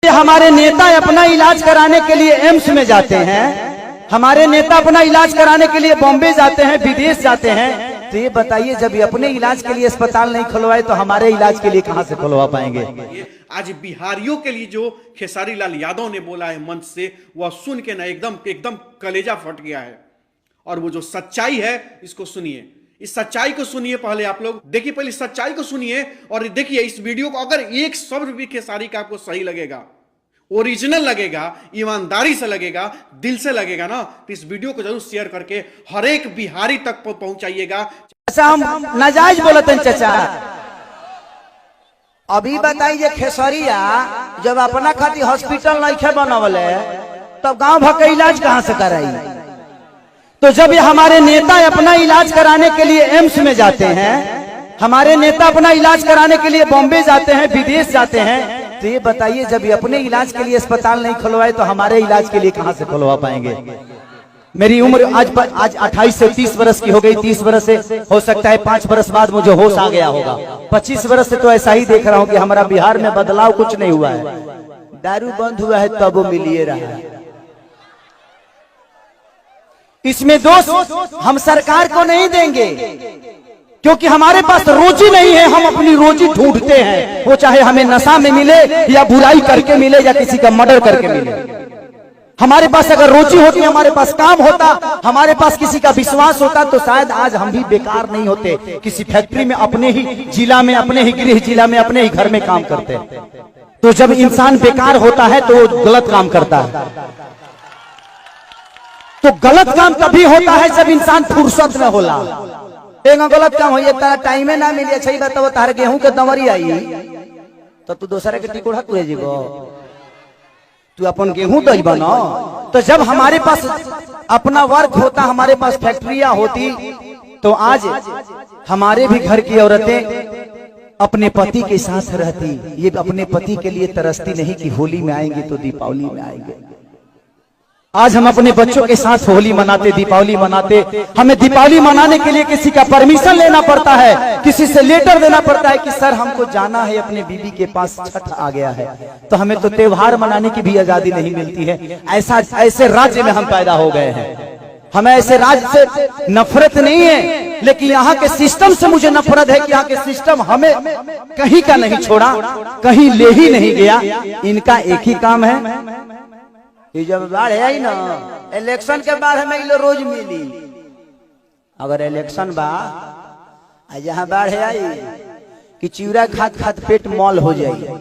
हमारे नेता अपना इलाज कराने के लिए एम्स में जाते हैं, हमारे नेता अपना इलाज कराने के लिए बॉम्बे जाते हैं, विदेश जाते हैं, तो ये बताइए जब ये अपने इलाज के लिए अस्पताल नहीं खुलवाए तो हमारे इलाज के लिए कहां से खुलवा पाएंगे। आज बिहारियों के लिए जो खेसारी लाल यादव ने बोला है मंच से, वह सुन के ना एकदम कलेजा फट गया है। और वो जो सच्चाई है इसको सुनिए, इस सच्चाई को सुनिए। पहले आप लोग देखिए, पहले सच्चाई को सुनिए और देखिए इस वीडियो को। अगर एक शब्द भी खेसारी का आपको सही लगेगा, ओरिजिनल लगेगा, ईमानदारी से लगेगा, दिल से लगेगा ना, तो इस वीडियो को जरूर शेयर करके हर एक बिहारी तक पहुंचाइएगा। अच्छा, हम नाजायज बोलते हैं चाचा। अभी बताइए खेसरिया जब अपना खातिर हॉस्पिटल नहीं बनवले तब गांव भर का इलाज कहां से कराई। तो जब ये हमारे नेता अपना इलाज कराने के लिए एम्स में जाते हैं, हमारे नेता अपना इलाज कराने के लिए बॉम्बे जाते हैं, विदेश जाते हैं, तो ये बताइए जब ये अपने इलाज के लिए अस्पताल नहीं खुलवाए तो हमारे इलाज के लिए कहां से खुलवा पाएंगे। मेरी उम्र आज 28 से 30 वर्ष की हो गई। 30 वर्ष से हो सकता है 5 वर्ष बाद मुझे होश आ गया होगा। 25 वर्ष से तो ऐसा ही देख रहा हूं कि हमारा बिहार में बदलाव कुछ नहीं हुआ है। दारू बंद हुआ है तब वो मिलिए रहा है। इसमें दोष हम सरकार को नहीं देंगे, क्योंकि हमारे पास रोजी नहीं है। हम अपनी रोजी ढूंढते हैं, वो चाहे हमें नशा में मिले या बुराई करके मिले या किसी का मर्डर करके मिले। हमारे पास अगर रोजी होती, हमारे पास काम होता, हमारे पास किसी का विश्वास होता, तो शायद आज हम भी बेकार नहीं होते। किसी फैक्ट्री में अपने ही जिला में, अपने ही गृह जिला में, अपने ही घर में काम करते। तो जब इंसान बेकार होता है तो वो गलत काम करता है। तो गलत काम तभी होता है जब इंसान फुर्सत में होला। एक गलत काम हो तारा टाइम ना मिले, सही बताओ, तार गेहूं के दमरी आई तो तू दूसरे के टिकोड़ा तुरे जीवो, तू अपन गेहूं दही बना। तो जब हमारे पास अपना वर्क होता, हमारे पास फैक्ट्रियां होती, तो आज हमारे भी घर की औरतें अपने पति के साथ रहती। ये अपने पति के लिए तरसती नहीं कि होली में आएंगे तो दीपावली में आएंगे। आज हम अपने बच्चों के साथ होली मनाते, दीपावली मनाते। हमें दीपावली मनाने के लिए किसी का परमिशन लेना पड़ता है, किसी से लेटर देना पड़ता है कि सर हमको जाना है अपने बीबी के पास, छठ आ गया है। तो हमें तो त्योहार मनाने की भी आजादी नहीं मिलती है। ऐसे राज्य में हम पैदा हो गए हैं। हमें ऐसे राज्य से नफरत नहीं है, लेकिन यहाँ के सिस्टम से मुझे नफरत है कि यहाँ के सिस्टम हमें कहीं का नहीं छोड़ा, कहीं ले ही नहीं गया। इनका एक ही काम है, जब बाढ़ आई ना, इलेक्शन के बाद हमें लो रोज मिली। अगर इलेक्शन बा जहाँ बाढ़ आई कि चिवड़ा खात खात पेट मॉल हो जाए,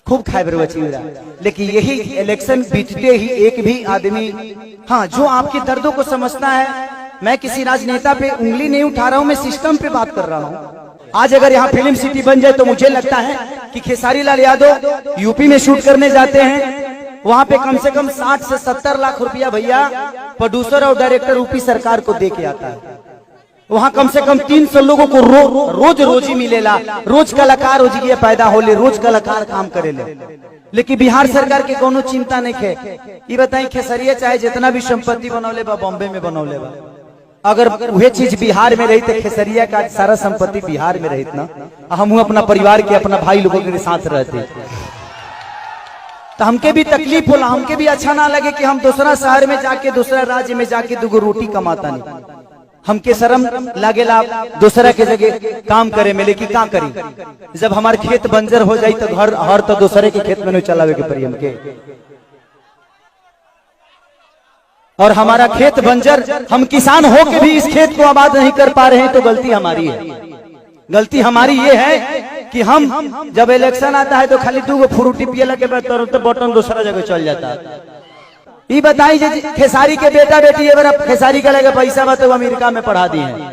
खूब खाए बरवा चिवड़ा। लेकिन यही इलेक्शन बीतते ही एक भी आदमी, हाँ, जो आपके दर्दों को समझता है। मैं किसी राजनेता पे उंगली नहीं उठा रहा हूं, मैं सिस्टम पे बात कर रहा हूं। आज अगर यहाँ फिल्म सिटी बन जाए तो मुझे लगता है कि खेसारी लाल यादव यूपी में शूट करने जाते हैं, वहां पे कम से कम 60 से 70 लाख रुपया भैया प्रोड्यूसर और डायरेक्टर यूपी सरकार को दे के आता है। वहां कम से कम 300 लोगों को रोज रोजी मिलेला। रोज कलाकार रोजी पैदा होले, रोज कलाकार काम करेले। लेकिन बिहार सरकार के कोनो चिंता नहीं है। ये बताएं, खेसरिया चाहे जितना भी संपत्ति बनौले बा बॉम्बे में बनौले बा, अगर वह चीज बिहार में रही तो खेसरिया का सारा संपत्ति बिहार में रही ना, हम अपना परिवार के, अपना भाई लोगों के साथ रहते, तो हमके भी तकलीफ होला। हमके भी अच्छा ना लगे कि हम दूसरा शहर में जाके, दूसरा राज्य में जाके दुगो रोटी कमाता नहीं। हमके शर्म लागेला दूसरा के जगह काम करे में, लेकिन क्या करी जब हमारे खेत बंजर हो जाए तो घर हर तो दूसरे के खेत में नहीं चलावे के पड़ी हमके। और हमारा खेत बंजर, हम किसान हो के भी इस खेत को आबाद नहीं कर पा रहे हैं, तो गलती हमारी है। गलती हमारी ये है कि हम जब इलेक्शन आता है तो खाली 2 फ्रूटी पिए लगे तो बटन दूसरा जगह चल जाता है। ये बताइए खेसारी के बेटा बेटी खेसारी का लगे पैसा बा तो अमेरिका में पढ़ा दिए हैं,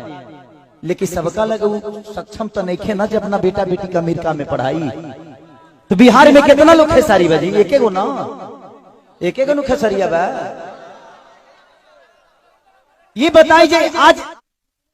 लेकिन सबका लगे सक्षम तो नहीं खे ना जब अपना बेटा बेटी का अमेरिका में पढ़ाई। तो बिहार में कितना लोग खेसारी बाजी, एक गो ना, एक गो खेसरिया बा। ये बताइए आज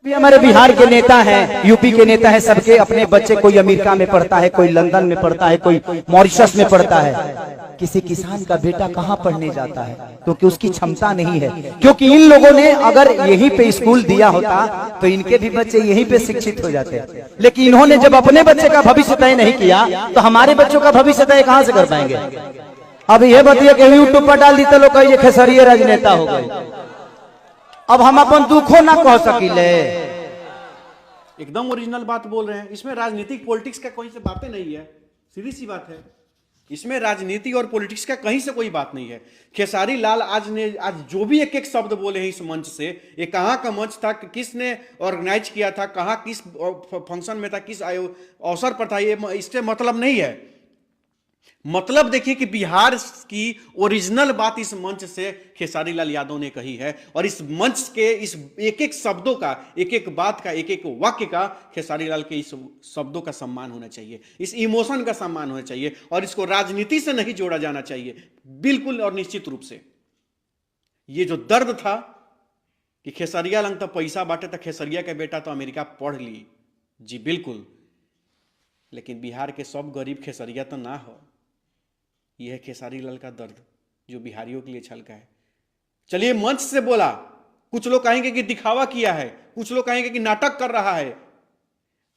भी हमारे बिहार के नेता हैं, यूपी के नेता हैं, सबके अपने बच्चे, कोई अमेरिका में पढ़ता है, कोई लंदन में पढ़ता है, कोई मॉरिशस में पढ़ता है। किसी किसान का बेटा कहाँ पढ़ने जाता है, क्योंकि उसकी क्षमता नहीं है। क्योंकि इन लोगों ने अगर यहीं पे स्कूल दिया होता तो इनके भी बच्चे यहीं पे शिक्षित हो जाते, लेकिन इन्होंने जब अपने बच्चे का भविष्य तय नहीं किया तो हमारे बच्चों का भविष्य तय कहां से कर पाएंगे। अब ये बताइए कि यूट्यूब पर डाल दी तो लोग कहिए खेसरिये राजनेता हो गए। अब हम अपन दुखों ना कह सकिले। एकदम ओरिजिनल बात बोल रहे हैं। इसमें राजनीतिक पॉलिटिक्स का कोई से बातें नहीं है, सीधी सी बात है। इसमें राजनीति और पॉलिटिक्स का कहीं से कोई बात नहीं है। खेसारी लाल आज जो भी एक एक शब्द बोले हैं इस मंच से, ये कहाँ का मंच था, किसने ऑर्गेनाइज किया था, कहाँ किस फंक्शन में था, किस अवसर पर था, ये इससे मतलब नहीं है। मतलब देखिए कि बिहार की ओरिजिनल बात इस मंच से खेसारी लाल यादव ने कही है, और इस मंच के इस एक एक शब्दों का, एक एक बात का, एक एक वाक्य का खेसारी लाल के इस शब्दों का सम्मान होना चाहिए, इस इमोशन का सम्मान होना चाहिए, और इसको राजनीति से नहीं जोड़ा जाना चाहिए, बिल्कुल और निश्चित रूप से। ये जो दर्द था कि खेसरिया लंग तो पैसा बांटे तो खेसरिया के बेटा तो अमेरिका पढ़ ली, जी बिल्कुल, लेकिन बिहार के सब गरीब खेसरिया तो ना हो। यह है खेसारी लाल का दर्द जो बिहारियों के लिए छलका है। चलिए, मंच से बोला, कुछ लोग कहेंगे कि दिखावा किया है, कुछ लोग कहेंगे कि नाटक कर रहा है,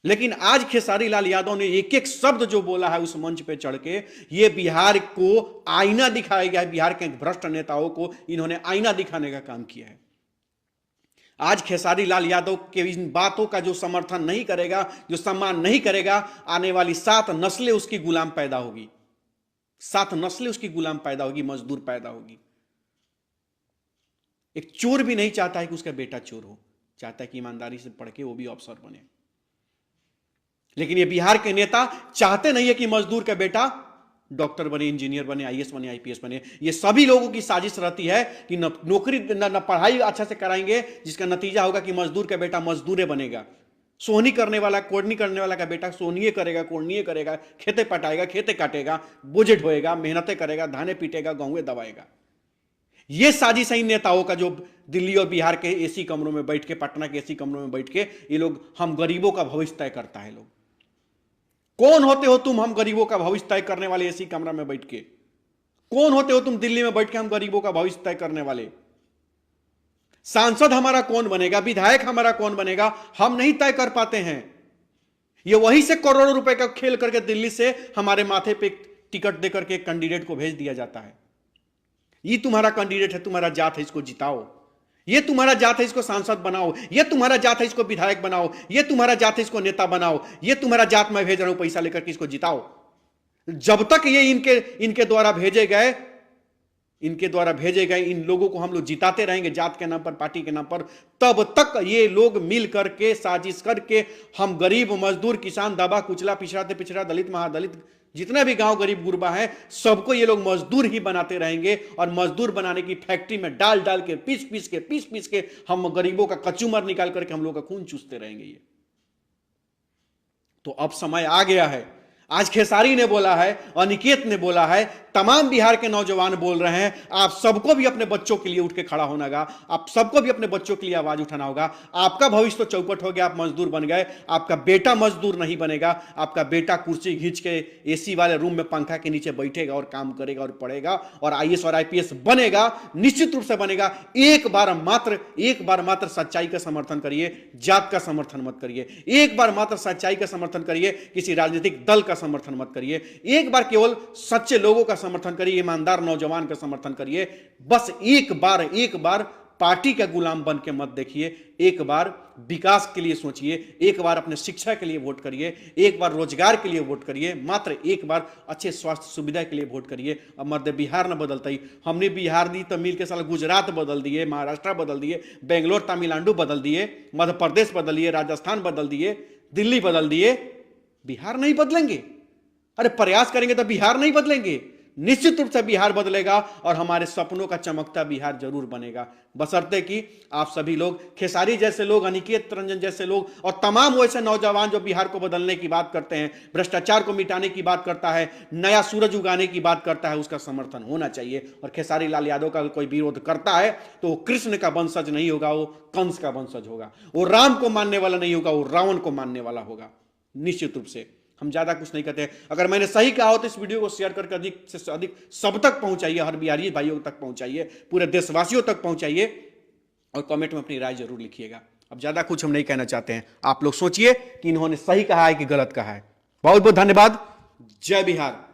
लेकिन आज खेसारी लाल यादव ने एक एक शब्द जो बोला है उस मंच पे चढ़ के, ये बिहार को आईना दिखाया गया है। बिहार के भ्रष्ट नेताओं को इन्होंने आईना दिखाने का काम किया है। आज खेसारी लाल यादव के इन बातों का जो समर्थन नहीं करेगा, जो सम्मान नहीं करेगा, आने वाली 7 नस्लें उसकी गुलाम पैदा होगी, 7 नस्लें उसकी गुलाम पैदा होगी, मजदूर पैदा होगी। एक चोर भी नहीं चाहता है कि उसका बेटा चोर हो, चाहता है कि ईमानदारी से पढ़ के वो भी अफसर बने। लेकिन ये बिहार के नेता चाहते नहीं है कि मजदूर का बेटा डॉक्टर बने, इंजीनियर बने, आईएएस बने, आईपीएस बने। ये सभी लोगों की साजिश रहती है कि न नौकरी न पढ़ाई अच्छा से कराएंगे, जिसका नतीजा होगा कि मजदूर का बेटा मजदूरे बनेगा। सोहनी करने वाला, कोड़नी करने वाला का बेटा सोहनीय करेगा, कोड़नीय करेगा, खेते पटाएगा, खेते काटेगा, बोझे ढोएगा, मेहनतें करेगा, धाने पीटेगा, गेहूं दबाएगा। ये साजिश है इन नेताओं का, जो दिल्ली और बिहार के एसी कमरों में बैठ के, पटना के एसी कमरों में बैठ के ये लोग हम गरीबों का भविष्य तय करता है। लोग कौन होते हो तुम, हम गरीबों का भविष्य तय करने वाले? एसी कमरा में बैठ के कौन होते हो तुम, दिल्ली में बैठ के हम गरीबों का भविष्य तय करने वाले? सांसद हमारा कौन बनेगा, विधायक हमारा कौन बनेगा, हम नहीं तय कर पाते हैं। ये वहीं से करोड़ों रुपए का खेल करके दिल्ली से हमारे माथे पे टिकट देकर के एक कैंडिडेट को भेज दिया जाता है। ये तुम्हारा कैंडिडेट है, तुम्हारा जात है, इसको जिताओ। ये तुम्हारा जात है, इसको सांसद बनाओ। ये तुम्हारा जात है, इसको विधायक बनाओ। ये तुम्हारा जात है, इसको नेता बनाओ। ये तुम्हारा जात मैं भेज रहा हूं पैसा लेकर के, इसको जिताओ। जब तक ये इनके द्वारा भेजे गए इन लोगों को हम लोग जिताते रहेंगे, जात के नाम पर, पार्टी के नाम पर, तब तक ये लोग मिल करके, साजिश करके, हम गरीब, मजदूर, किसान, दबा कुचला, पिछड़ा से पिछड़ा, दलित, महादलित, जितना भी गांव गरीब गुरबा है, सबको ये लोग मजदूर ही बनाते रहेंगे। और मजदूर बनाने की फैक्ट्री में डाल डाल के, पीस पीस के हम गरीबों का कचूमर निकाल करके हम लोग का खून चूसते रहेंगे। ये तो अब समय आ गया है। आज खेसारी ने बोला है, अनिकेत ने बोला है, तमाम बिहार के नौजवान बोल रहे हैं, आप सबको भी अपने बच्चों के लिए उठ के खड़ा होना होगा। आप सबको भी अपने बच्चों के लिए आवाज उठाना होगा। आपका भविष्य तो चौपट हो गया, आप मजदूर बन गए। आपका बेटा मजदूर नहीं बनेगा। आपका बेटा कुर्सी खींच के एसी वाले रूम में पंखा के नीचे बैठेगा और काम करेगा और पढ़ेगा और आईएएस और आईपीएस बनेगा, निश्चित रूप से बनेगा। एक बार मात्र सच्चाई का समर्थन करिए, जात का समर्थन मत करिए। एक बार मात्र सच्चाई का समर्थन करिए, किसी राजनीतिक दल का समर्थन मत करिए। एक बार केवल सच्चे लोगों का समर्थन करिए, ईमानदार नौजवान का समर्थन करिए। बस एक बार पार्टी का गुलाम बन के मत देखिए। एक बार विकास के लिए सोचिए, एक बार अपने शिक्षा के लिए वोट करिए, एक बार रोजगार के लिए वोट करिए, मात्र एक बार अच्छे स्वास्थ्य सुविधा के लिए वोट करिए। अब मध्य बिहार न बदलता ही, हमने बिहार दी तो मिल के साल गुजरात बदल दिए, महाराष्ट्र बदल दिए, बेंगलोर तमिलनाडु बदल दिए, मध्य प्रदेश बदल दिए, राजस्थान बदल दिए, दिल्ली बदल दिए, बिहार नहीं बदलेंगे। अरे प्रयास करेंगे तो बिहार नहीं बदलेंगे, निश्चित रूप से बिहार बदलेगा और हमारे सपनों का चमकता बिहार जरूर बनेगा। बशर्ते कि आप सभी लोग, खेसारी जैसे लोग, अनिकेत रंजन जैसे लोग और तमाम वैसे नौजवान जो बिहार को बदलने की बात करते हैं, भ्रष्टाचार को मिटाने की बात करता है, नया सूरज उगाने की बात करता है, उसका समर्थन होना चाहिए। और खेसारी लाल यादव का कोई विरोध करता है तो वो कृष्ण का वंशज नहीं होगा, वो कंस का वंशज होगा। वो राम को मानने वाला नहीं होगा, वो रावण को मानने वाला होगा, निश्चित रूप से। हम ज्यादा कुछ नहीं कहते हैं। अगर मैंने सही कहा हो तो इस वीडियो को शेयर करके अधिक से अधिक सब तक पहुंचाइए, हर बिहारी भाइयों तक पहुंचाइए, पूरे देशवासियों तक पहुंचाइए, और कमेंट में अपनी राय जरूर लिखिएगा। अब ज्यादा कुछ हम नहीं कहना चाहते हैं, आप लोग सोचिए कि इन्होंने सही कहा है कि गलत कहा है। बहुत बहुत धन्यवाद। जय बिहार।